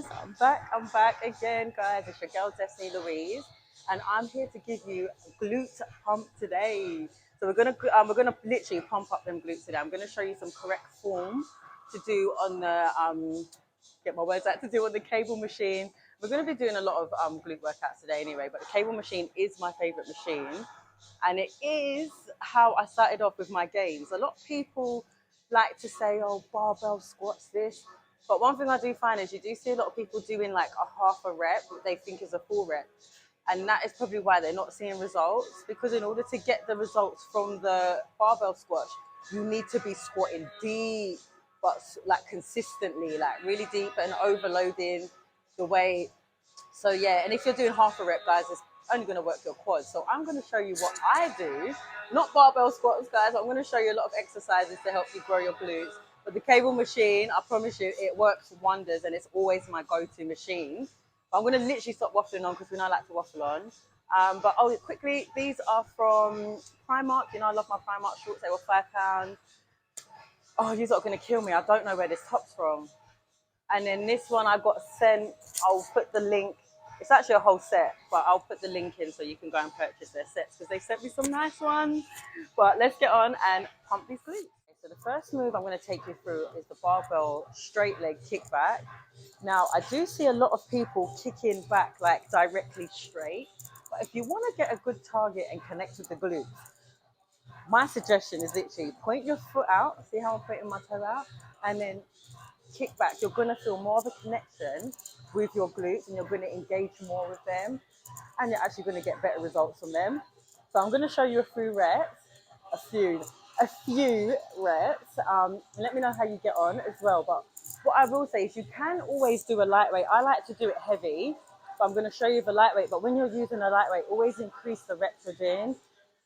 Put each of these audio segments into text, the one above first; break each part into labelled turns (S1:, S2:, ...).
S1: guys, I'm back again, guys. It's your girl Destinii Louise, and I'm here to give you a glute pump today. So we're gonna literally pump up them glutes today. I'm gonna show you some correct form to do on the get my words out, to do on the cable machine. We're gonna be doing a lot of glute workouts today anyway, but the cable machine is my favorite machine, and it is how I started off with my gains. A lot of people like to say, "Oh, barbell squats, this." But one thing I do find is you do see a lot of people doing like a half a rep, what they think is a full rep. And that is probably why they're not seeing results, because in order to get the results from the barbell squat, you need to be squatting deep, but like consistently, like really deep and overloading the weight. So yeah, and if you're doing half a rep, guys, it's only going to work your quads. So I'm going to show you what I do, not barbell squats, guys. I'm going to show you a lot of exercises to help you grow your glutes. But the cable machine, I promise you, it works wonders, and it's always my go-to machine. But I'm going to literally stop waffling on because we know I like to waffle on. But quickly, these are from Primark. You know, I love my Primark shorts. They were £5. Oh, you're not going to kill me. I don't know where this top's from. And then this one I got sent. I'll put the link. It's actually a whole set, but I'll put the link in so you can go and purchase their sets because they sent me some nice ones. But let's get on and pump these glutes. So the first move I'm going to take you through is the barbell straight leg kickback. Now, I do see a lot of people kicking back like directly straight, but if you want to get a good target and connect with the glutes, my suggestion is literally point your foot out, see how I'm putting my toe out, and then kick back. You're going to feel more of a connection with your glutes and you're going to engage more with them, and you're actually going to get better results from them. So I'm going to show you a few reps, a few reps. Let me know how you get on as well. But what I will say is you can always do a lightweight. I like to do it heavy, but I'm going to show you the lightweight. But when you're using a lightweight, always increase the reps you're doing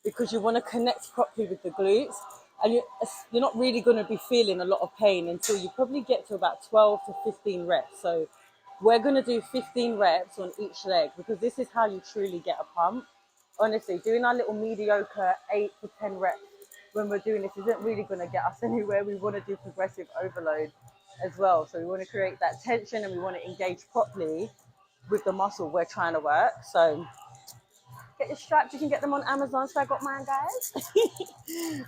S1: because you want to connect properly with the glutes. And you're not really going to be feeling a lot of pain until you probably get to about 12 to 15 reps. So we're going to do 15 reps on each leg because this is how you truly get a pump. Honestly, doing our little mediocre 8 to 10 reps when we're doing this isn't really going to get us anywhere. We want to do progressive overload as well. So we want to create that tension and we want to engage properly with the muscle we're trying to work. So get your straps. You can get them on Amazon. So I got mine, guys.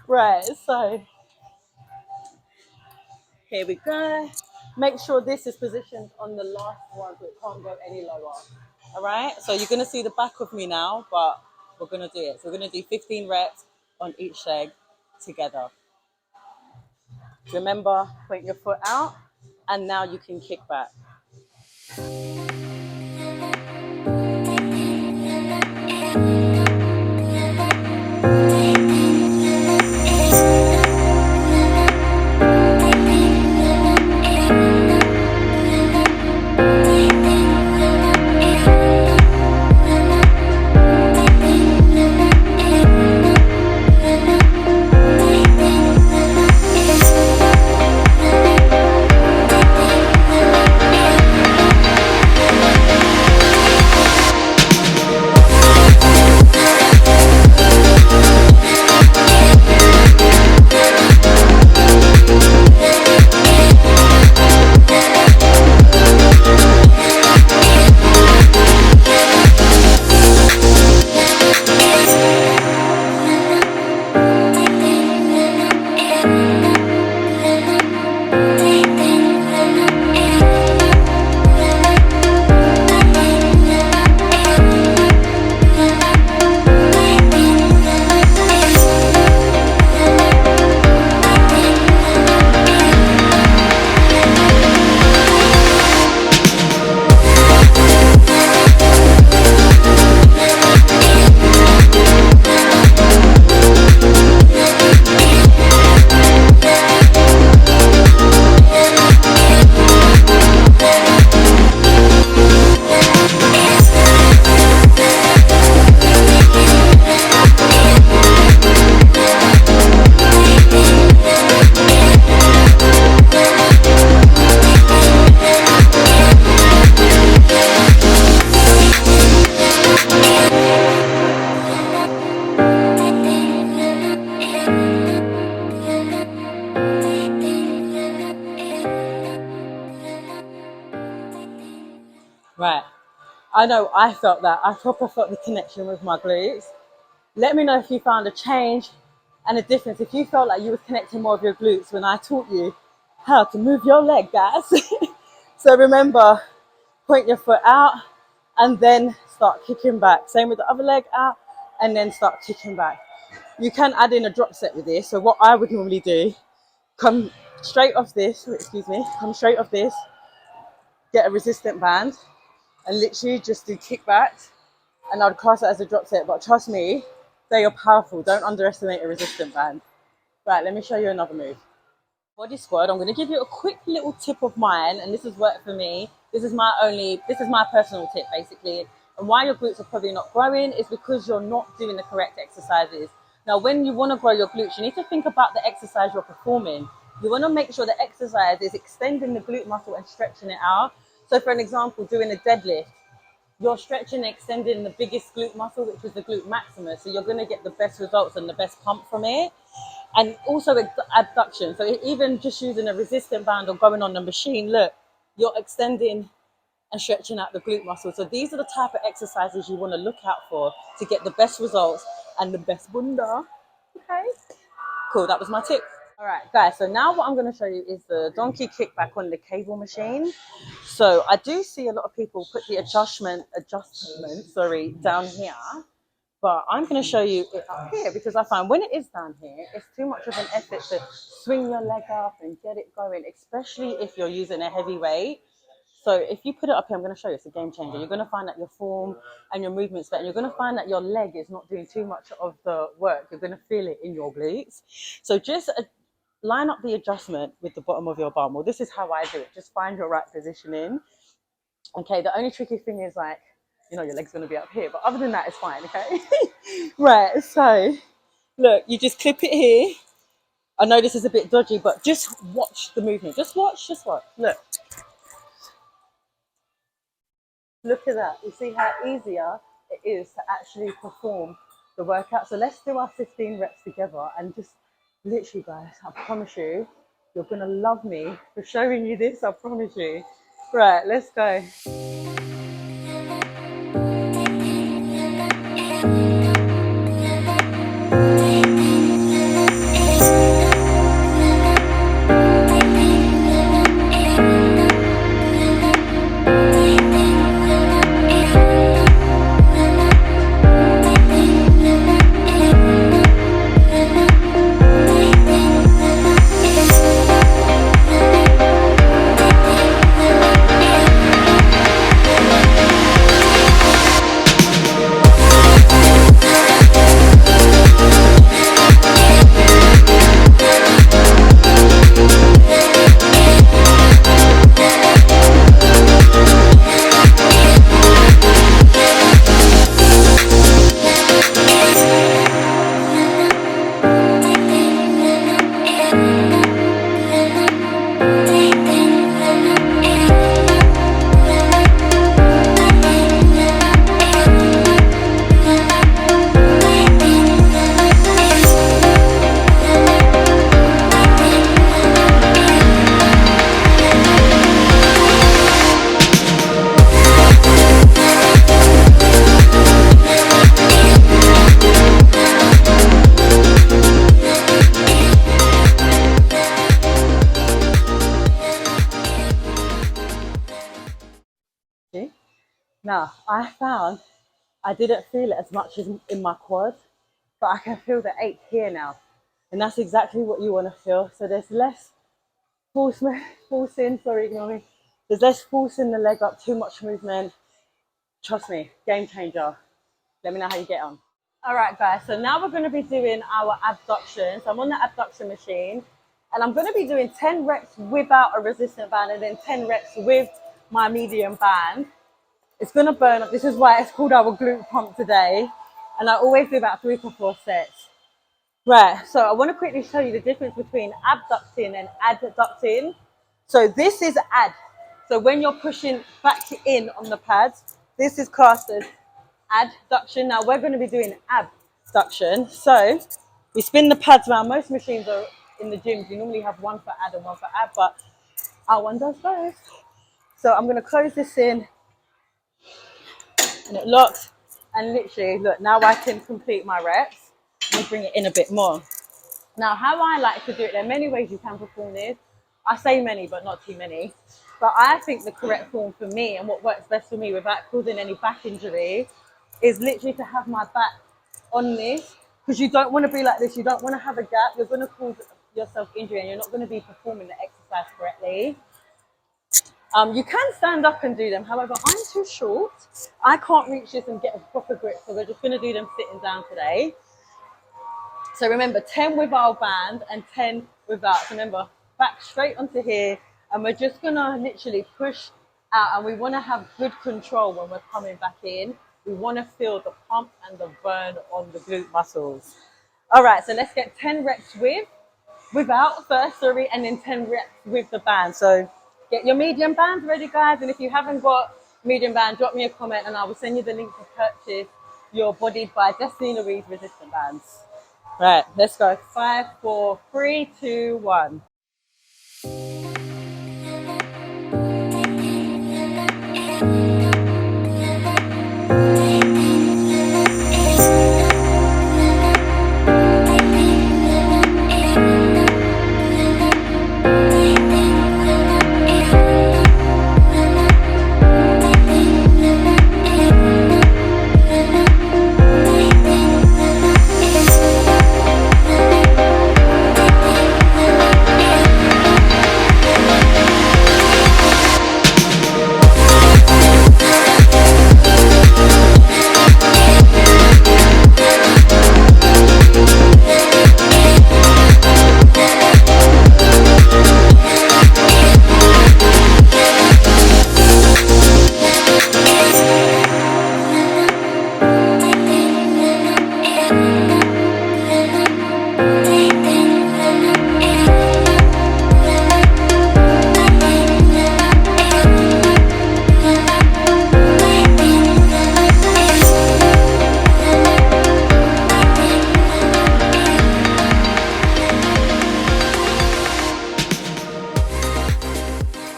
S1: Right, so here we go. Make sure this is positioned on the last one so it can't go any lower. All right, so you're going to see the back of me now, but we're going to do it. So we're going to do 15 reps on each leg together. Remember, point your foot out, and now you can kick back. I know I felt that. I proper felt the connection with my glutes. Let me know if you found a change and a difference. If you felt like you were connecting more of your glutes when I taught you how to move your leg, guys. So remember, point your foot out and then start kicking back. Same with the other leg, out and then start kicking back. You can add in a drop set with this. So what I would normally do, come straight off this, come straight off this, get a resistant band and literally just do kickbacks, and I'd class it as a drop set. But trust me, they are powerful. Don't underestimate a resistant band. Right, let me show you another move. Body squat. I'm going to give you a quick little tip of mine, and this has worked for me. This is my personal tip basically. And why your glutes are probably not growing is because you're not doing the correct exercises. Now, when you want to grow your glutes, you need to think about the exercise you're performing. You want to make sure the exercise is extending the glute muscle and stretching it out. So for an example, doing a deadlift, you're stretching and extending the biggest glute muscle, which is the glute maximus. So you're going to get the best results and the best pump from it. And also abduction. So even just using a resistant band or going on the machine, look, you're extending and stretching out the glute muscle. So these are the type of exercises you want to look out for to get the best results and the best bunda. Okay, cool. That was my tip. All right, guys. So now what I'm going to show you is the donkey kickback on the cable machine. So I do see a lot of people put the adjustment, down here. But I'm going to show you it up here because I find when it is down here, it's too much of an effort to swing your leg up and get it going, especially if you're using a heavy weight. So if you put it up here, I'm going to show you, it's a game changer. You're going to find that your form and your movement's better. And you're going to find that your leg is not doing too much of the work. You're going to feel it in your glutes. So just line up the adjustment with the bottom of your bum. Well, this is how I do it. Just find your right positioning. Okay, the only tricky thing is like, your leg's going to be up here. But other than that, it's fine, okay? Right, so look, you just clip it here. I know this is a bit dodgy, but just watch the movement. Just watch. Look. Look at that. You see how easier it is to actually perform the workout. So let's do our 15 reps together and just literally, guys, I promise you, you're going to love me for showing you this. I promise you. Right, let's go. Now, I found I didn't feel it as much as in my quad, but I can feel the ache here now. And that's exactly what you want to feel. So there's less forcing, sorry, ignore me. There's less forcing the leg up, too much movement. Trust me, game changer. Let me know how you get on. All right, guys, so now we're going to be doing our abduction. So I'm on the abduction machine, and I'm going to be doing 10 reps without a resistant band and then 10 reps with my medium band. It's going to burn up. This is why it's called our glute pump today. And I always do about 3 to 4 sets. Right, so I want to quickly show you the difference between abducting and adducting. So this is ad. So when you're pushing back in on the pads, this is classed as adduction. Now we're going to be doing abduction. So we spin the pads around. Most machines are in the gyms. You normally have one for ad and one for ab, but our one does both. So I'm going to close this in and it locks. And literally, look, now I can complete my reps. Let me bring it in a bit more. Now, how I like to do it, there are many ways you can perform this. I say many, but not too many. But I think the correct form for me and what works best for me without causing any back injury is literally to have my back on this, because you don't want to be like this. You don't want to have a gap. You're going to cause yourself injury and you're not going to be performing the exercise correctly. You can stand up and do them. However, I'm too short. I can't reach this and get a proper grip. So we're just going to do them sitting down today. So remember, 10 with our band and 10 without. So remember, back straight onto here. And we're just going to literally push out. And we want to have good control when we're coming back in. We want to feel the pump and the burn on the glute muscles. All right, so let's get 10 reps without first, sorry, and then 10 reps with the band. So get your medium bands ready, guys. And if you haven't got medium band, drop me a comment and I will send you the link to purchase your Bodied by Destinii Louise resistant bands. Right, let's go. 5, 4, 3, 2, 1.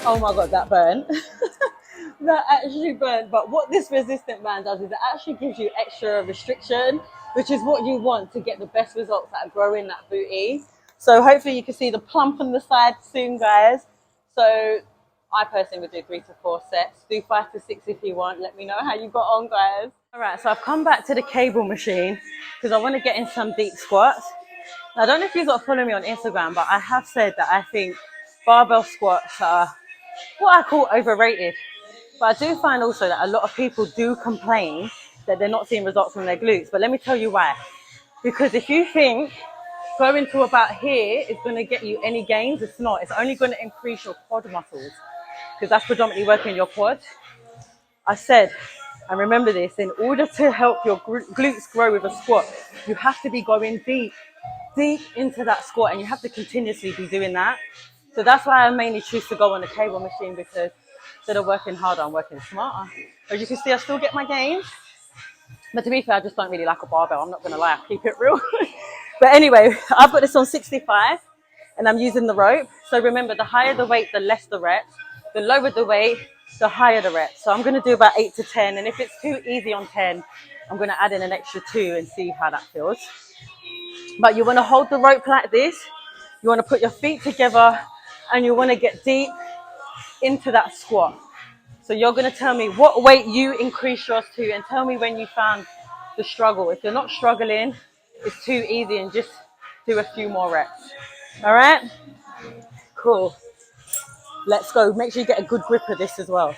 S1: Oh my God, that burn. That actually burned. But what this resistant band does is it actually gives you extra restriction, which is what you want to get the best results at growing that booty. So hopefully you can see the plump on the side soon, guys. So I personally would do 3 to 4 sets. Do 5 to 6 if you want. Let me know how you got on, guys. All right, so I've come back to the cable machine because I want to get in some deep squats. Now, I don't know if you got follow me on Instagram, but I have said that I think barbell squats are what I call overrated. But I do find also that a lot of people do complain that they're not seeing results from their glutes. But let me tell you why. Because if you think going to about here is going to get you any gains, it's not. It's only going to increase your quad muscles because that's predominantly working your quad. I said, and remember this, in order to help your glutes grow with a squat, you have to be going deep into that squat and you have to continuously be doing that. So that's why I mainly choose to go on the cable machine, because instead of working harder, I'm working smarter. As you can see, I still get my gains. But to be fair, I just don't really like a barbell. I'm not going to lie, I'll keep it real. But anyway, I've got this on 65 and I'm using the rope. So remember, the higher the weight, the less the reps. The lower the weight, the higher the reps. So I'm going to do about 8 to 10. And if it's too easy on 10, I'm going to add in an extra 2 and see how that feels. But you want to hold the rope like this. You want to put your feet together and you want to get deep into that squat. So you're going to tell me what weight you increase yours to and tell me when you found the struggle. If you're not struggling, it's too easy and just do a few more reps. All right? Cool. Let's go. Make sure you get a good grip of this as well.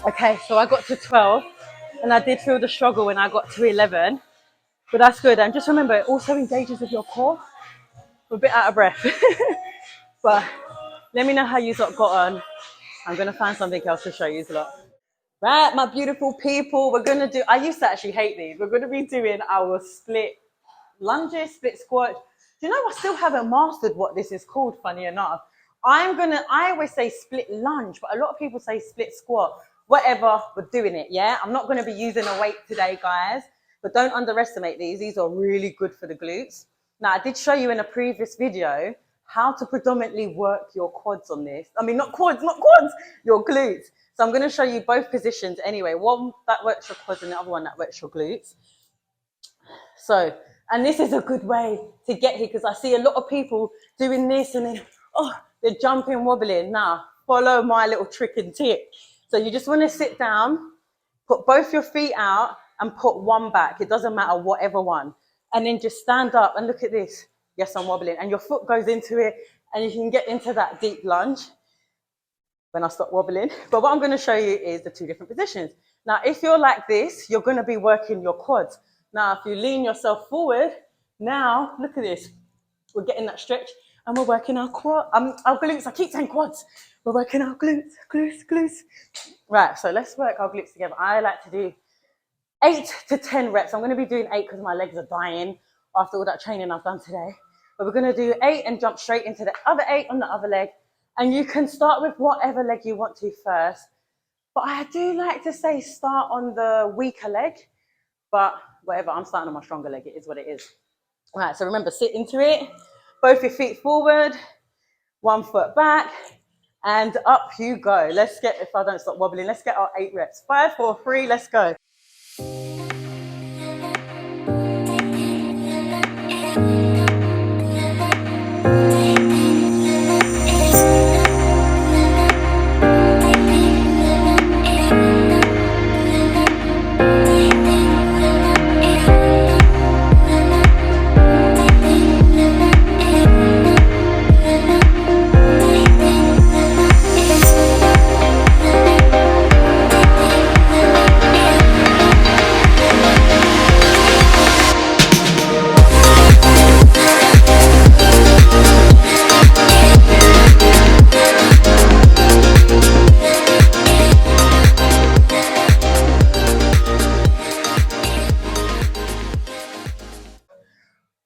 S1: Okay, so I got to 12 and I did feel the struggle when I got to 11. But that's good. And just remember, it also engages with your core. We're a bit out of breath. But let me know how you got on. I'm going to find something else to show you a lot. Right, my beautiful people, we're going to do, I used to actually hate these. We're going to be doing our split lunges, split squat. Do you know, I still haven't mastered what this is called, funny enough. I always say split lunge, but a lot of people say split squat. Whatever, we're doing it, yeah? I'm not going to be using a weight today, guys, but don't underestimate these. These are really good for the glutes. Now, I did show you in a previous video how to predominantly work your quads on this. I mean, not quads, your glutes. So I'm going to show you both positions anyway. One that works your quads and the other one that works your glutes. So, and this is a good way to get here because I see a lot of people doing this and then, they're jumping, wobbling. Now, follow my little trick and tip. So you just want to sit down, put both your feet out and put one back. It doesn't matter, whatever one. And then just stand up and look at this. Yes, I'm wobbling. And your foot goes into it and you can get into that deep lunge when I stop wobbling. But what I'm going to show you is the two different positions. Now, if you're like this, you're going to be working your quads. Now, if you lean yourself forward, now, look at this. We're getting that stretch and we're working our glutes. I keep saying quads. We're working our glutes. Right, so let's work our glutes together. I like to do 8 to 10 reps. I'm going to be doing 8 because my legs are dying after all that training I've done today. But we're going to do 8 and jump straight into the other 8 on the other leg. And you can start with whatever leg you want to first. But I do like to say start on the weaker leg. But whatever, I'm starting on my stronger leg. It is what it is. All right, so remember, sit into it. Both your feet forward. One foot back. And up you go. Let's get, if I don't stop wobbling, let's get our 8 reps. 5, 4, 3, let's go.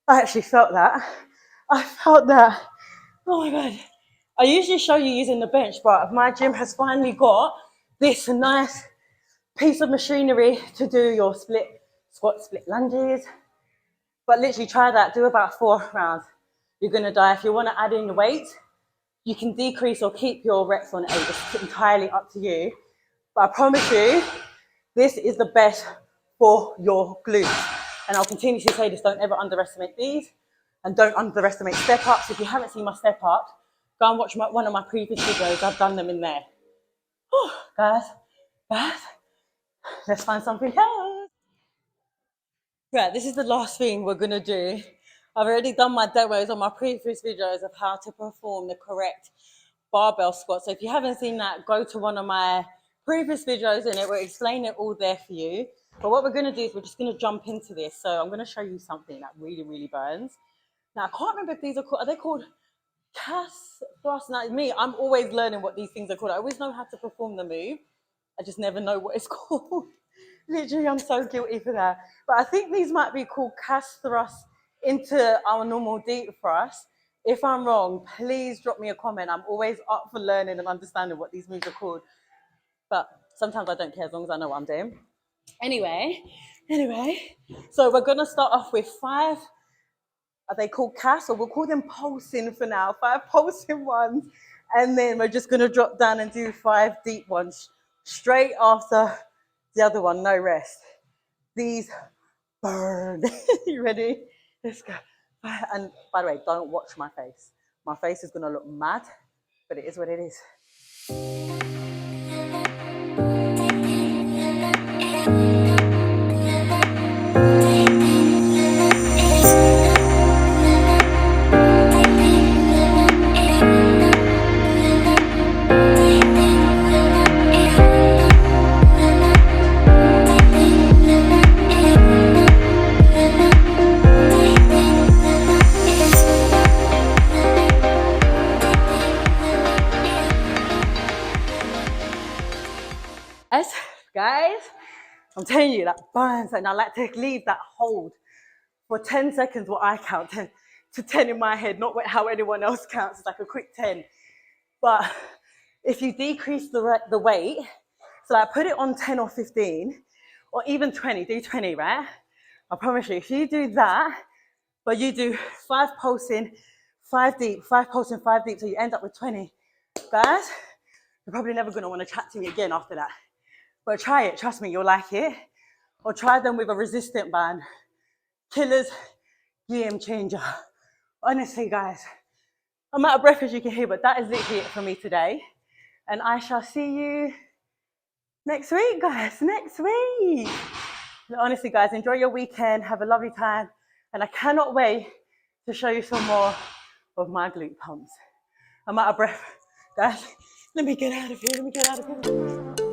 S1: I actually felt that. Oh my God. I usually show you using the bench, but my gym has finally got this nice piece of machinery to do your split squat, split lunges. But literally try that, do about 4 rounds. You're gonna die. If you wanna add in the weight, you can decrease or keep your reps on 8. It's entirely up to you. But I promise you, this is the best for your glutes. And I'll continue to say this, don't ever underestimate these. And don't underestimate step-ups. If you haven't seen my step-ups, go and watch one of my previous videos. I've done them in there. Guys, let's find something else. Right, this is the last thing we're going to do. I've already done my demos on my previous videos of how to perform the correct barbell squat. So if you haven't seen that, go to one of my previous videos and it will explain it all there for you. But what we're going to do is we're just going to jump into this. So I'm going to show you something that really, really burns. Now, I can't remember if these are they called calf thrust? Now, me, I'm always learning what these things are called. I always know how to perform the move. I just never know what it's called. Literally, I'm so guilty for that. But I think these might be called calf thrust into our normal deep thrust. If I'm wrong, please drop me a comment. I'm always up for learning and understanding what these moves are called. But sometimes I don't care as long as I know what I'm doing. Anyway, so we're going to start off with 5. Are they called calves? Or we'll call them pulsing for now. 5 pulsing ones. And then we're just going to drop down and do 5 deep ones straight after the other one. No rest. These burn. You ready? Let's go. And by the way, don't watch my face. My face is going to look mad, but it is what it is. I'm telling you, that burns. And I like to leave that hold for 10 seconds, what I count 10 to 10 in my head, not how anyone else counts. It's like a quick 10. But if you decrease the weight, so like put it on 10 or 15, or even 20, do 20, right? I promise you, if you do that, but you do 5 pulsing, 5 deep, 5 pulsing, 5 deep, so you end up with 20, guys, you're probably never gonna wanna chat to me again after that. But try it, trust me, you'll like it. Or try them with a resistant band. Killers, game changer. Honestly, guys, I'm out of breath as you can hear, but that is literally it for me today. And I shall see you next week, guys, next week. Honestly, guys, enjoy your weekend. Have a lovely time. And I cannot wait to show you some more of my glute pumps. I'm out of breath, guys. Let me get out of here.